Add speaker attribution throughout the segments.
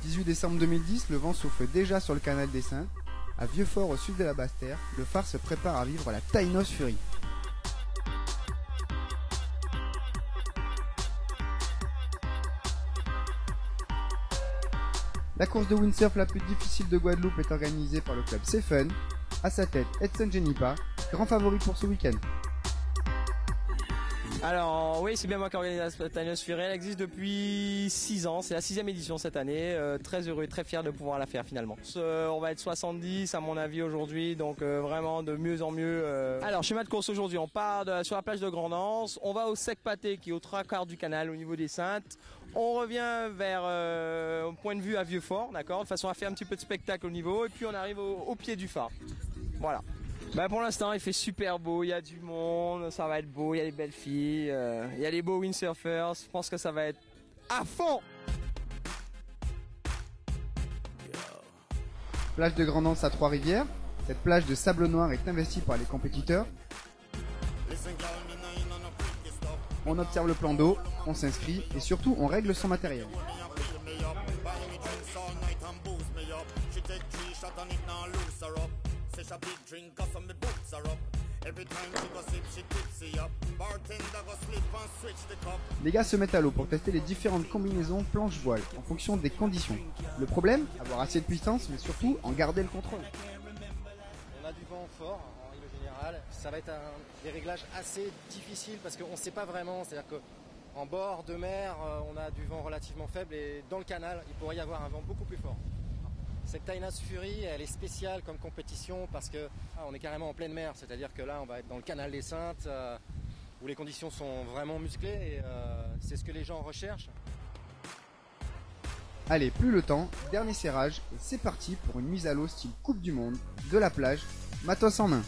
Speaker 1: 18 décembre 2010, le vent souffle déjà sur le canal des Saintes. À Vieux-Fort, au sud de la Basse-Terre, le phare se prépare à vivre la Tainos Fury. La course de windsurf la plus difficile de Guadeloupe est organisée par le club C'est Fun. À sa tête, Edson Genipa, grand favori pour ce week-end.
Speaker 2: Alors oui, c'est bien moi qui organise la Tainos Fury. Elle existe depuis 6 ans, c'est la 6e édition cette année. Très heureux et très fier de pouvoir la faire finalement. On va être 70 à mon avis aujourd'hui, donc vraiment de mieux en mieux. Alors schéma de course aujourd'hui, on part sur la plage de Grand'Anse, on va au Sec Pâté qui est au 3/4 du canal au niveau des Saintes. On revient vers point de vue à Vieux-Fort, d'accord, de façon à faire un petit peu de spectacle au niveau, et puis on arrive au pied du phare. Voilà. Bah pour l'instant il fait super beau, il y a du monde, ça va être beau, il y a des belles filles, il y a les beaux windsurfers, je pense que ça va être à fond.
Speaker 1: Plage de Grand'Anse à Trois-Rivières. Cette plage de sable noir est investie par les compétiteurs. On observe le plan d'eau, on s'inscrit et surtout on règle son matériel. Les gars se mettent à l'eau pour tester les différentes combinaisons planche-voile en fonction des conditions. Le problème, avoir assez de puissance mais surtout en garder le contrôle.
Speaker 3: On a du vent fort en règle générale, ça va être des réglages assez difficiles parce qu'on ne sait pas vraiment, c'est-à-dire qu'en bord de mer on a du vent relativement faible et dans le canal il pourrait y avoir un vent beaucoup plus fort. Cette Tainos Fury, elle est spéciale comme compétition parce que on est carrément en pleine mer, c'est-à-dire que là on va être dans le canal des Saintes où les conditions sont vraiment musclées et c'est ce que les gens recherchent.
Speaker 1: Allez, plus le temps, dernier serrage et c'est parti pour une mise à l'eau style Coupe du Monde, de la plage, matos en main.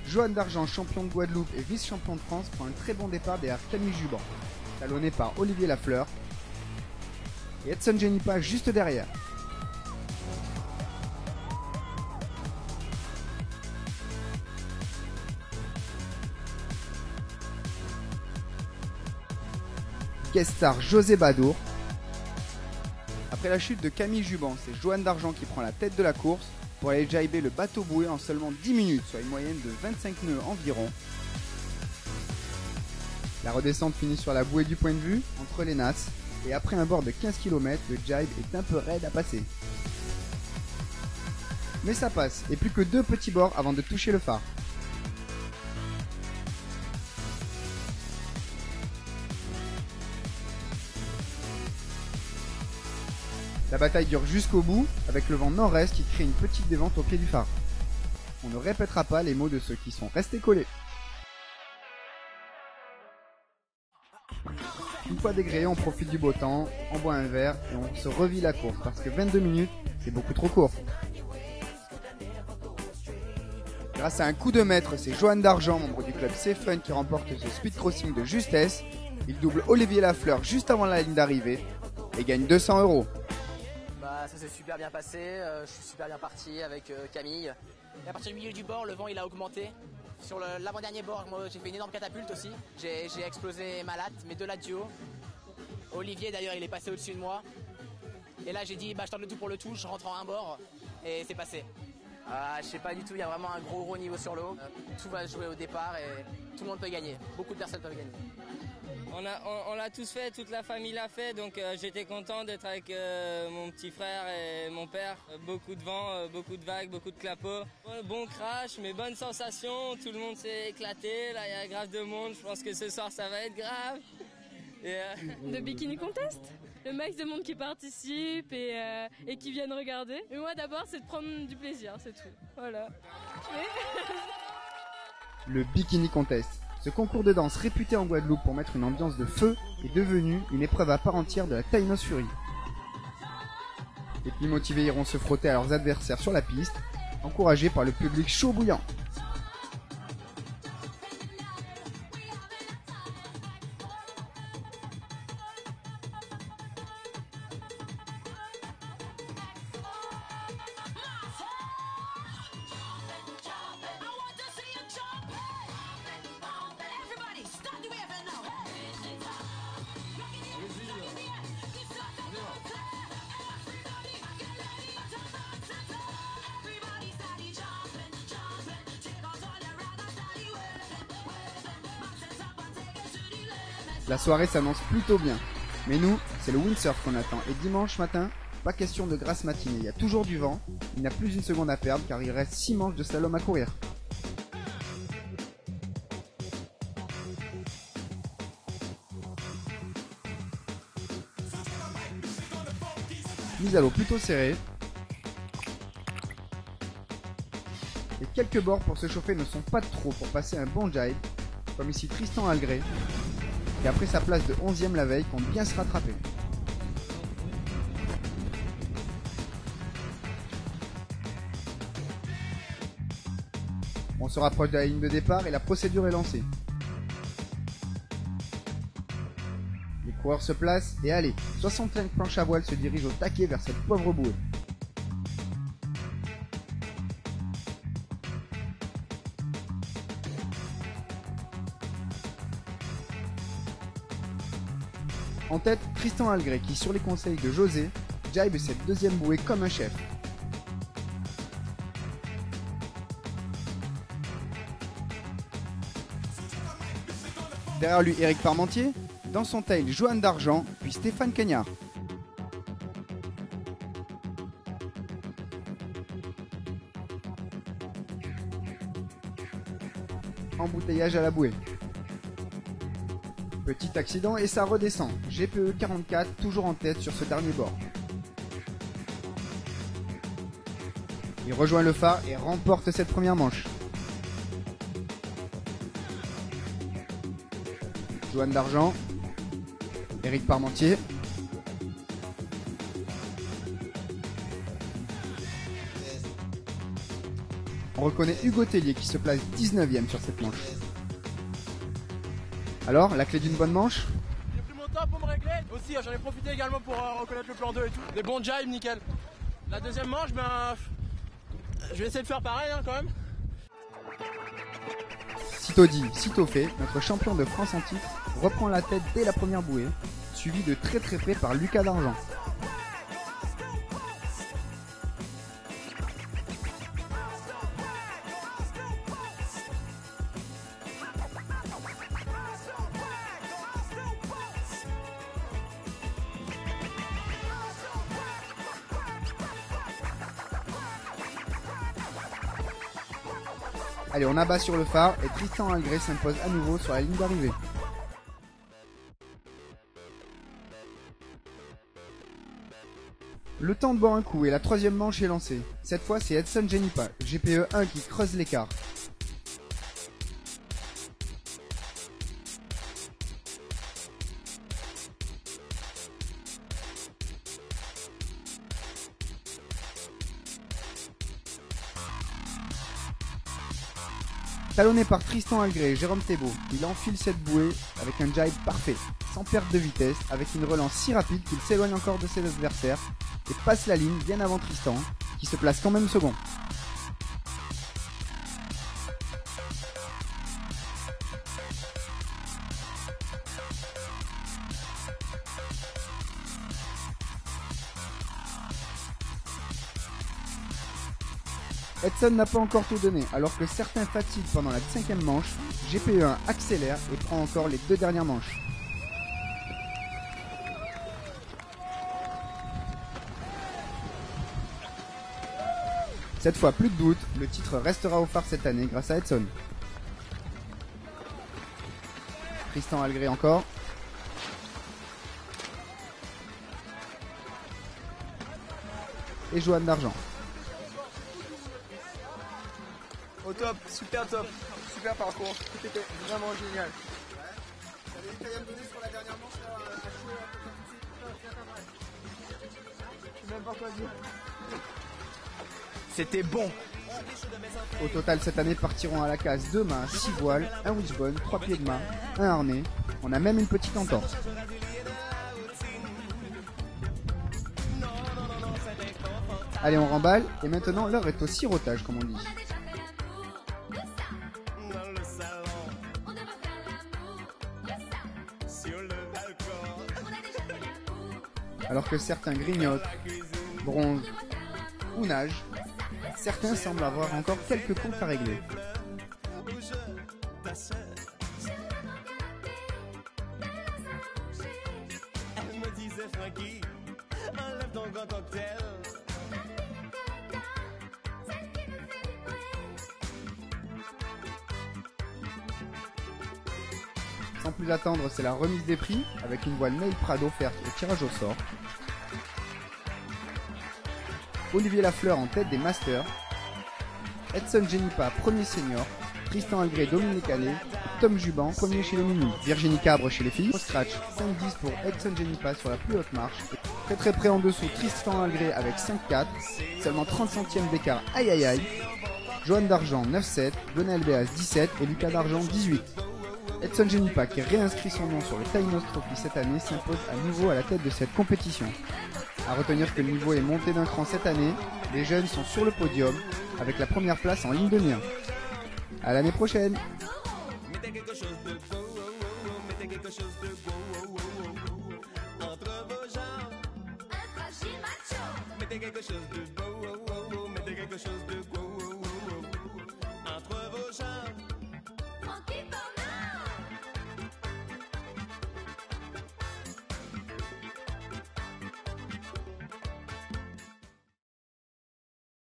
Speaker 1: Johan Dargent, champion de Guadeloupe et vice-champion de France, prend un très bon départ derrière Camille Juban, talonné par Olivier Lafleur et Edson Genipa juste derrière. Guest star José Badour. Après la chute de Camille Juban, c'est Johan Dargent qui prend la tête de la course pour aller jiber le bateau bouée en seulement 10 minutes, soit une moyenne de 25 nœuds environ. La redescente finit sur la bouée du point de vue, entre les nasses, et après un bord de 15 km, le jibe est un peu raide à passer. Mais ça passe, et plus que 2 petits bords avant de toucher le phare. La bataille dure jusqu'au bout, avec le vent nord-est qui crée une petite dévente au pied du phare. On ne répétera pas les mots de ceux qui sont restés collés. Une fois dégréé, on profite du beau temps, on boit un verre et on se revit la course, parce que 22 minutes, c'est beaucoup trop court. Grâce à un coup de maître, c'est Johan Dargent, membre du club C'est Fun, qui remporte ce speed crossing de justesse. Il double Olivier Lafleur juste avant la ligne d'arrivée et gagne 200 €.
Speaker 4: Ça s'est super bien passé, je suis super bien parti avec Camille. Et à partir du milieu du bord, le vent il a augmenté. Sur l'avant-dernier bord, moi, j'ai fait une énorme catapulte aussi. J'ai explosé ma latte, mes 2 lattes du haut. Olivier d'ailleurs il est passé au-dessus de moi. Et là j'ai dit je tente le tout pour le tout, je rentre en un bord et c'est passé. Je sais pas du tout, il y a vraiment un gros niveau sur l'eau. Tout va se jouer au départ et tout le monde peut gagner. Beaucoup de personnes peuvent gagner.
Speaker 5: On l'a tous fait, toute la famille l'a fait, donc j'étais content d'être avec mon petit frère et mon père. Beaucoup de vent, beaucoup de vagues, beaucoup de clapots. Bon crash, mais bonne sensation, tout le monde s'est éclaté, là il y a grave de monde, je pense que ce soir ça va être grave.
Speaker 6: De bikini contest, le max de monde qui participe et qui viennent regarder. Mais moi d'abord c'est de prendre du plaisir, c'est tout. Voilà.
Speaker 1: Le bikini contest. Ce concours de danse réputé en Guadeloupe pour mettre une ambiance de feu est devenu une épreuve à part entière de la Tainos Fury. Les plus motivés iront se frotter à leurs adversaires sur la piste, encouragés par le public chaud bouillant. La soirée s'annonce plutôt bien. Mais nous, c'est le windsurf qu'on attend. Et dimanche matin, pas question de grasse matinée. Il y a toujours du vent. Il n'y a plus une seconde à perdre car il reste 6 manches de slalom à courir. Mise à l'eau plutôt serrée. Et quelques bords pour se chauffer ne sont pas de trop pour passer un bon jibe, comme ici Tristan Algré, qui après sa place de 11e la veille compte bien se rattraper. On se rapproche de la ligne de départ et la procédure est lancée. Les coureurs se placent et allez, 65 planches à voile se dirigent au taquet vers cette pauvre bouée. En tête, Tristan Algré qui, sur les conseils de José, jibe cette deuxième bouée comme un chef. Derrière lui, Éric Parmentier. Dans son tail, Johan d'Argent, puis Stéphane Cagnard. Embouteillage à la bouée. Petit accident et ça redescend. GPE 44 toujours en tête sur ce dernier bord. Il rejoint le phare et remporte cette première manche. Johan d'Argent, Éric Parmentier. On reconnaît Hugo Tellier qui se place 19e sur cette manche. Alors, la clé d'une bonne manche?
Speaker 7: J'ai pris mon temps pour me régler. Aussi, j'en ai profité également pour reconnaître le plan 2 et tout. Des bons jibes, nickel. La deuxième manche, je vais essayer de faire pareil quand même.
Speaker 1: Sitôt dit, sitôt fait, notre champion de France en titre reprend la tête dès la première bouée, suivi de très près par Lucas d'Argent. Allez, on abat sur le phare et Tristan Algré s'impose à nouveau sur la ligne d'arrivée. Le temps de boire un coup et la troisième manche est lancée. Cette fois, c'est Edson Genipa, GPE 1 qui creuse l'écart. Talonné par Tristan Algré et Jérôme Thébault, il enfile cette bouée avec un jibe parfait, sans perte de vitesse, avec une relance si rapide qu'il s'éloigne encore de ses adversaires et passe la ligne bien avant Tristan, qui se place quand même second. Edson n'a pas encore tout donné, alors que certains fatiguent pendant la 5e manche, GPE1 accélère et prend encore les 2 dernières manches. Cette fois, plus de doute, le titre restera au phare cette année grâce à Edson. Tristan Algré encore. Et Johan d'Argent.
Speaker 7: Au top, super parcours, tout était vraiment génial. C'était bon.
Speaker 1: Au total, cette année partiront à la case 2 mâts, 6 voiles, un wishbone, 3 pieds de mât, un harnais. On a même une petite entorse. Allez, on remballe, et maintenant l'heure est au sirotage, comme on dit. Alors que certains grignotent, bronzent ou nagent, certains semblent avoir encore quelques comptes à régler.
Speaker 8: funky. Enlève ton grand cocktail.
Speaker 1: Sans plus attendre, c'est la remise des prix avec une voile Neil Prado offerte au tirage au sort. Olivier Lafleur en tête des Masters. Edson Genipa, premier senior. Tristan Algré, Dominique Allais. Tom Juban, premier chez les mini. Virginie Cabre chez les filles. Au scratch, 5-10 pour Edson Genipa sur la plus haute marche. Très près en dessous, Tristan Algré avec 5-4. Seulement 30 centièmes d'écart, aïe aïe aïe. Joanne d'Argent, 9-7. Lionel Béas, 17. Et Lucas d'Argent, 18. Edson Genipa, qui réinscrit son nom sur le Tainos Trophy cette année, s'impose à nouveau à la tête de cette compétition. A retenir que le niveau est monté d'un cran cette année, les jeunes sont sur le podium, avec la première place en ligne de mire. À l'année prochaine!
Speaker 8: Mettez quelque chose de beau, mettez quelque chose de beau, entre vos jambes. Un fragile macho. Mettez quelque chose de beau.